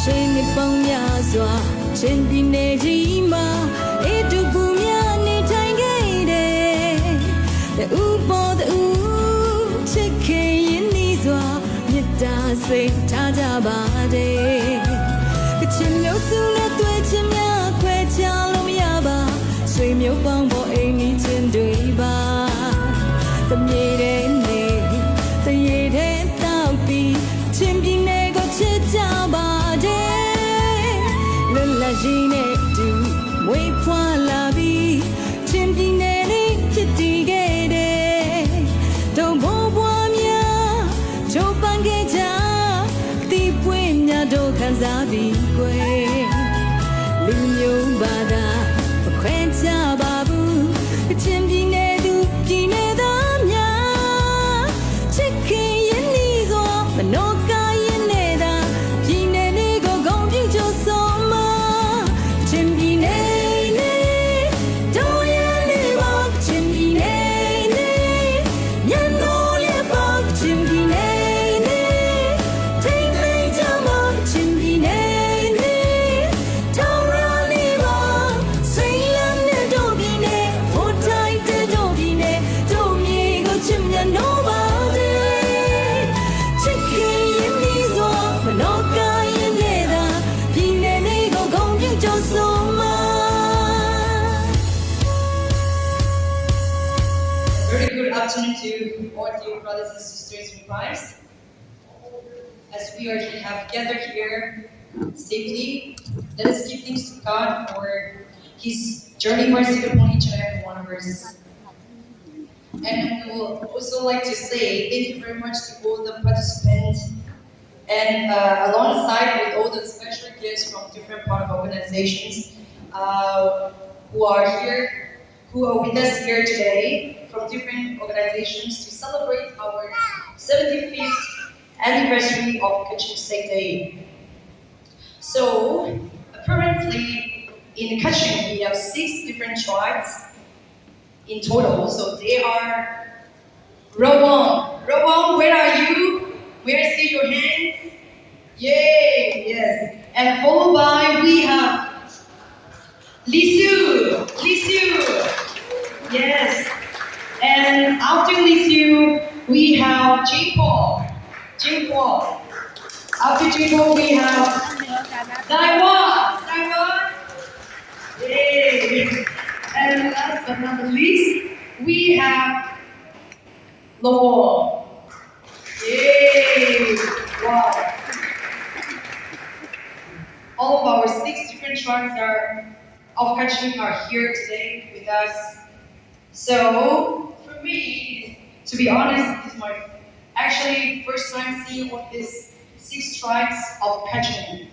ချိန်နှစ်ပေါင်းများစွာချင်းပြည်နယ်ကြီးမှာအေတူပူများနေထိုင်ခဲ့တယ်တူပေါ်တူချစ်ခင်ရင်းနှီးစွာမေတ္တာစိတ်ထားကြပါတဲ့ကချင်မျိုးစုနဲ့တွေ့ချင်များခွဲခြားလို့မရပါဆွေမျိုးပေါင်းပေါ်အိမ်ကြီးချင်းတွေပါတမြေတဲ့နေတရေတဲ့တောက်ပြီးချင်းပြည်နယ်ကိုချစ်ကြပါတဲ့လွတ်လပ်ရေးနဲ့တူမွေးဖွားလာပြီးချင်းပြည်နယ်လေးဖြစ်တည်ခဲ့တယ်တုံဘိုးဘွားများချိုးပန်းခဲ့ကြတီးပွင့်များတို့ခံစားပြီးကွယ်လူမျိုးဘာသာမခွဲခြားပါဘူးချင်းပြည်နယ်သူပြည်နယ်သားများချစ်ခင်ရင်းနှီးစွာမနောကရင်နေတာပြည်နယ်လေးကိုဂုဏ်ပြုကြဆိုမှာချင်းပြည်နယ်လေးတို့ရလေးပါချင်းပြည်နယ်လေးညနိုးလေးပါချင်းပြည်နယ်လေးထိတ်ထိတ်ကြမှာချင်းပြည်နယ်လေးတောင်းရလေးပါစိတ်လမ်းနဲ့တို့ပြည်နယ်ဟိုတိုင်းတဲ့တို့ပြည်နယ်တို့မြေကိုချစ်မြတ်နိုးပါတဲ့ချစ်ခင်ရင်ဒီစွာမနောကရင်နေတာပြည်နယ်လေးကိုဂုဏ်ပြုကြဆိုမှာ Very good afternoon to all dear brothers and sisters in Christ. As we have gathered here safely, let us give thanks to God for His journey mercy upon each and every one of us. And we will also like to say thank you very much to all the participants and alongside with all the special guests from different part of organizations who are with us here today from different organizations to celebrate our 75th anniversary of Kachin State Day. So, apparently, in Kachin we have 6 different tribes in total. So they are Rawang. Rawang, where are you? Where I see your hands? Yay, yes. And followed by we have Lisu. Lisu. Yes. And after Lisu, we have Jingpo. Jingpo. After Jingpo, we have Daiwan. Daiwan. Yay. And last but not the least, we have Lowell. Yay. Wow. All of our 6 different tribes of Kachin are here today with us. So, for me, to be honest, this is my actually first time seeing all these 6 tribes of Kachin.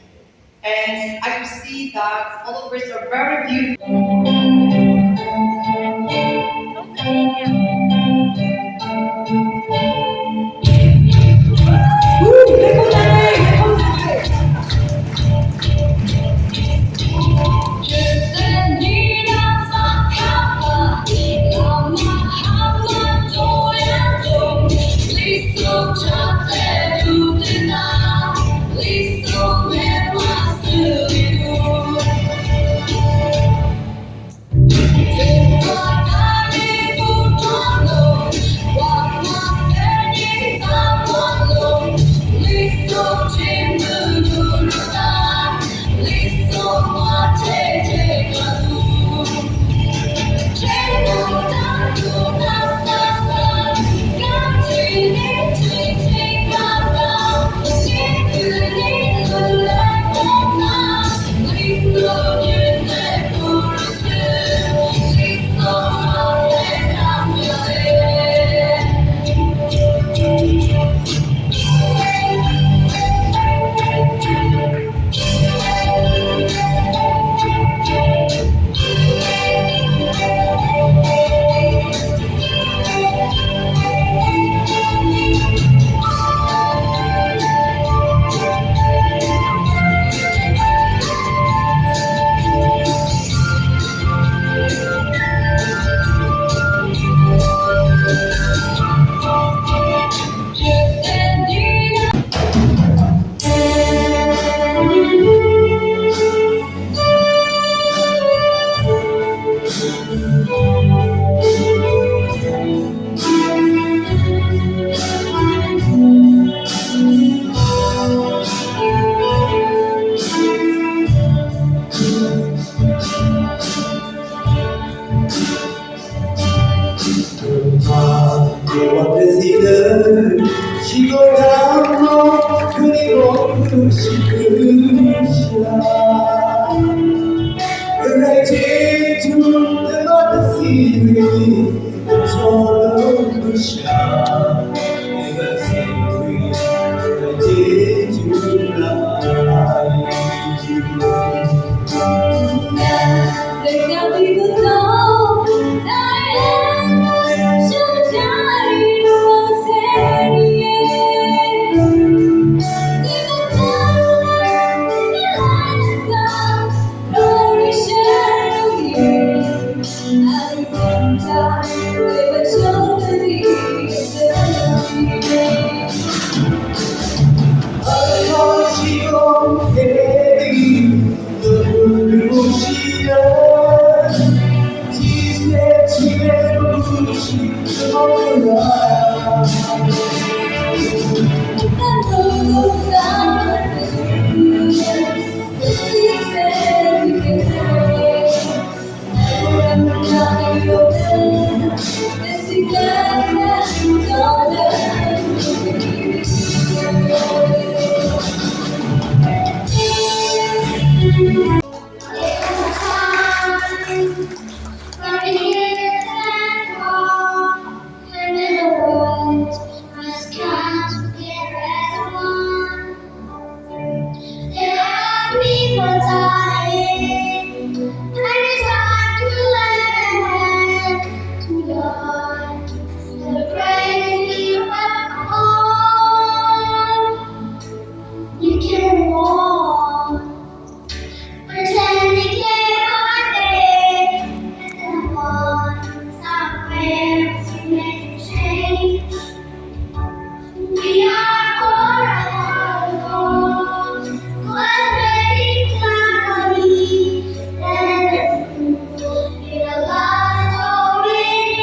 And I could see that all of us are very beautiful. When I take to the sea, it's all over shine. And I say, I take to Let there be the dawn, Diana, sunshine, people dying, and it's hard to learn the crazy on. You can walk, pretending you're not there, and want somewhere to make a change. We are all one very family, and in a lot of it,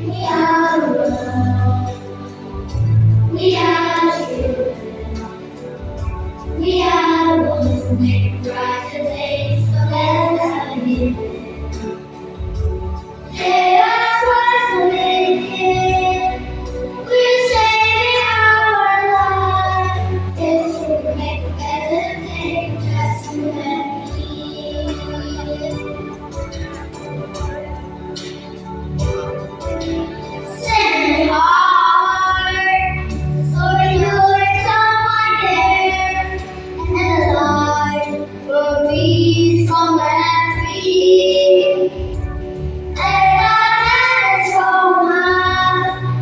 we are one. We are children. We are ones who make brighter days, so let's live. They are twice to make it. We're saving our lives. Yes, we'll make a better day, just you and me. Send heart, so you're someone there, and the light will be somewhere free. And our trauma,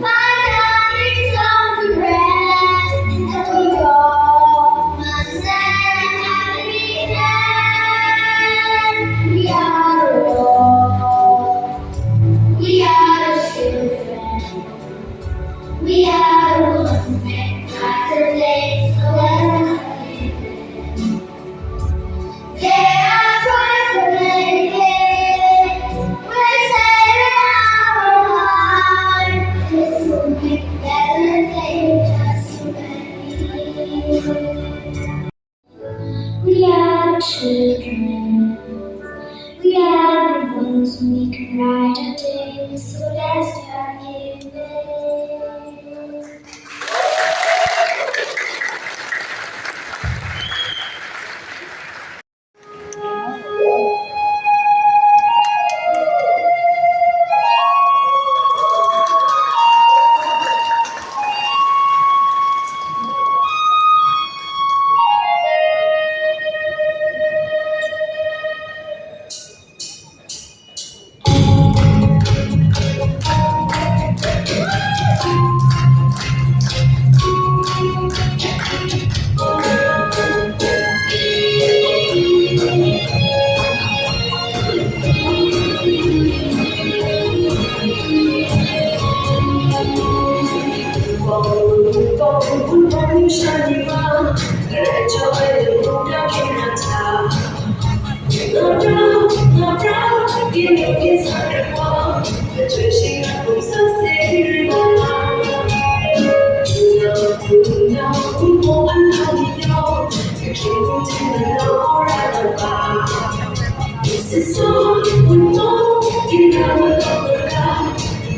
finally come to rest, and we all must stand happy. We are all. We are children. We are the ones who make brighter days, so let's live. They are trying to make it. We're saving our lives. This will make a better day, just you and me. We are children. We are the ones who make brighter days, so let's start giving.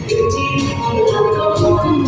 Beauty, all love, go on,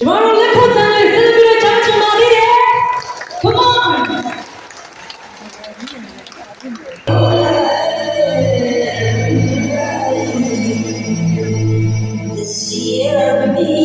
ကျမတို့လက်ခုပ်တန်းလေးဆက်ပြီးတော့ကြားချင်ပါသေးတယ် Come on This year be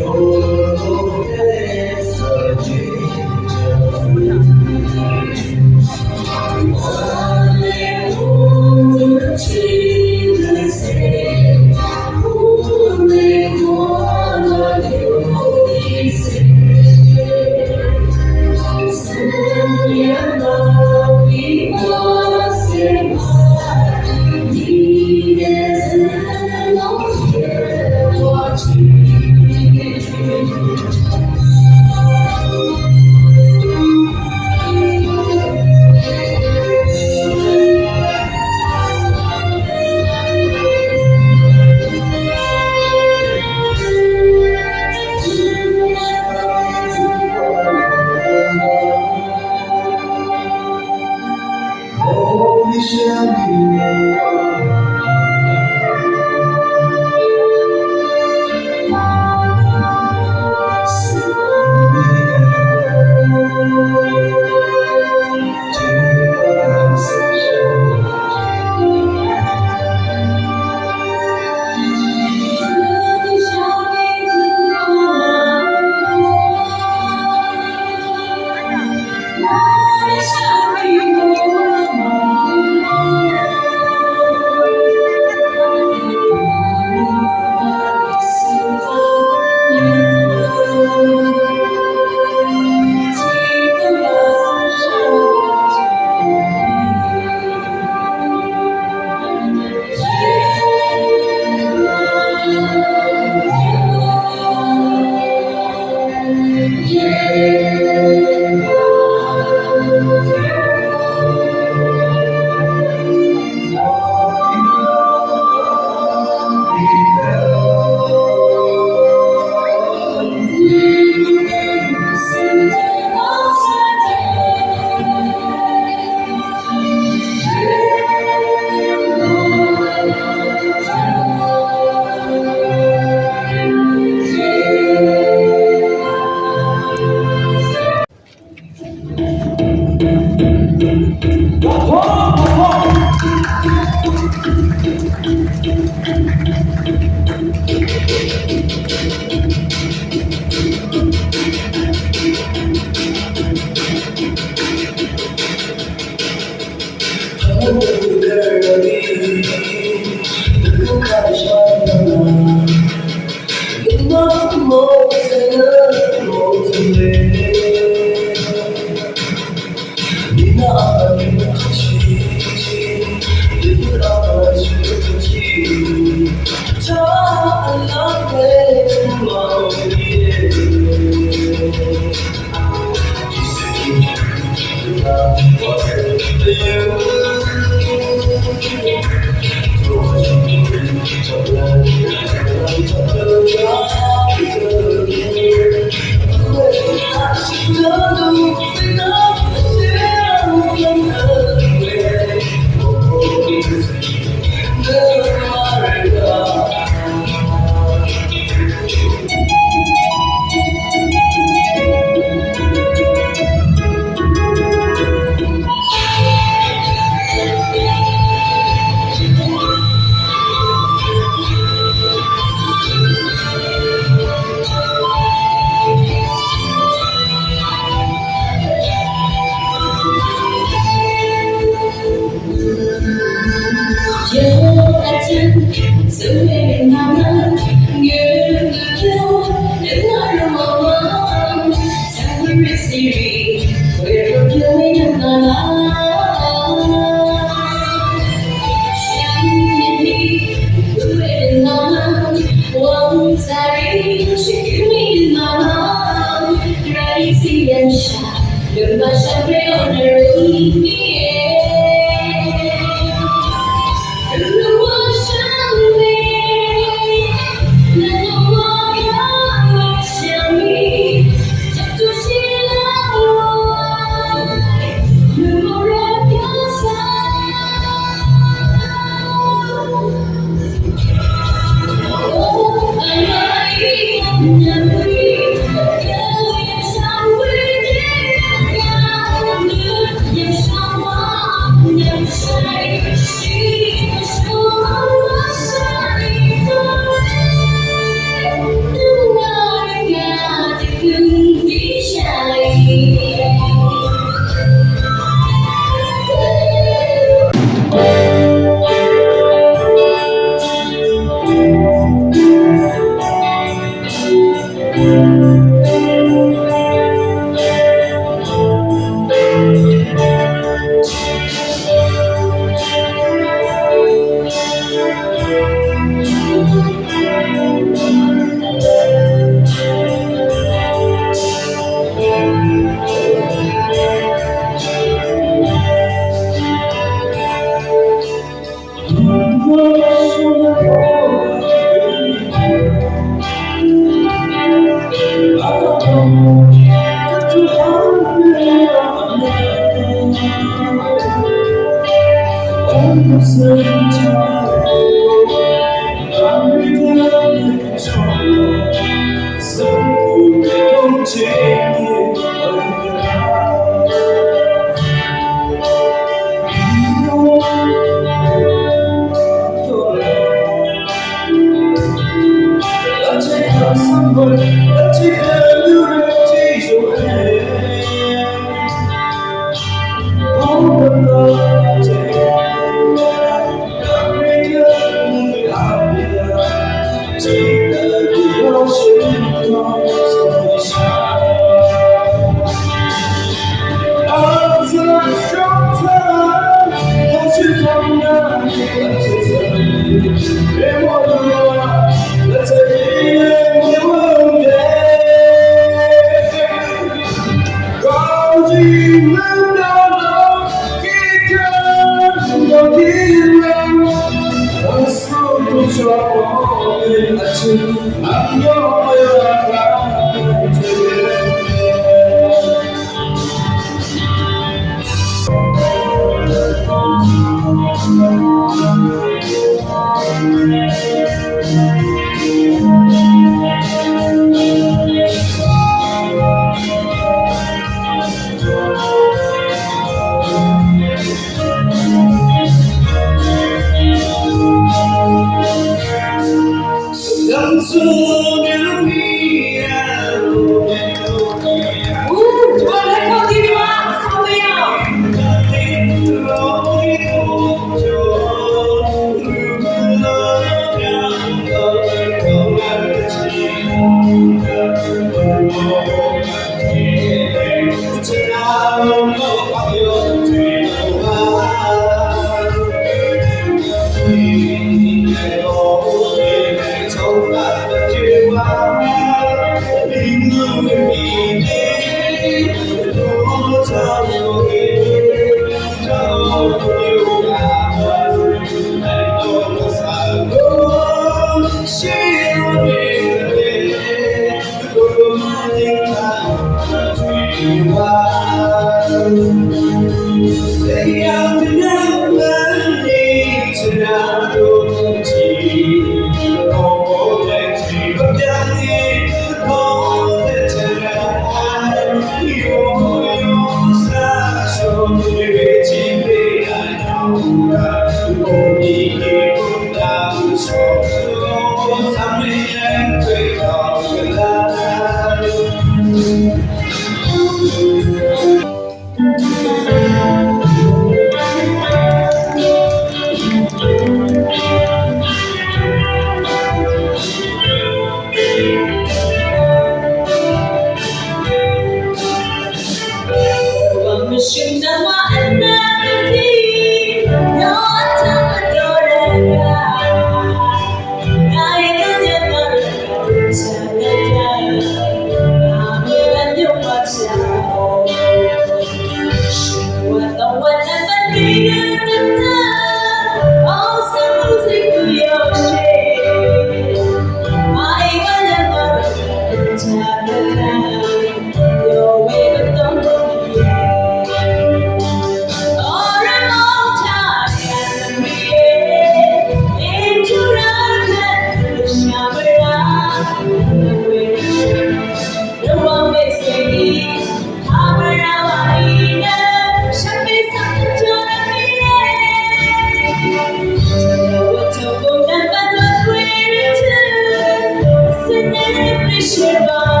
Shiva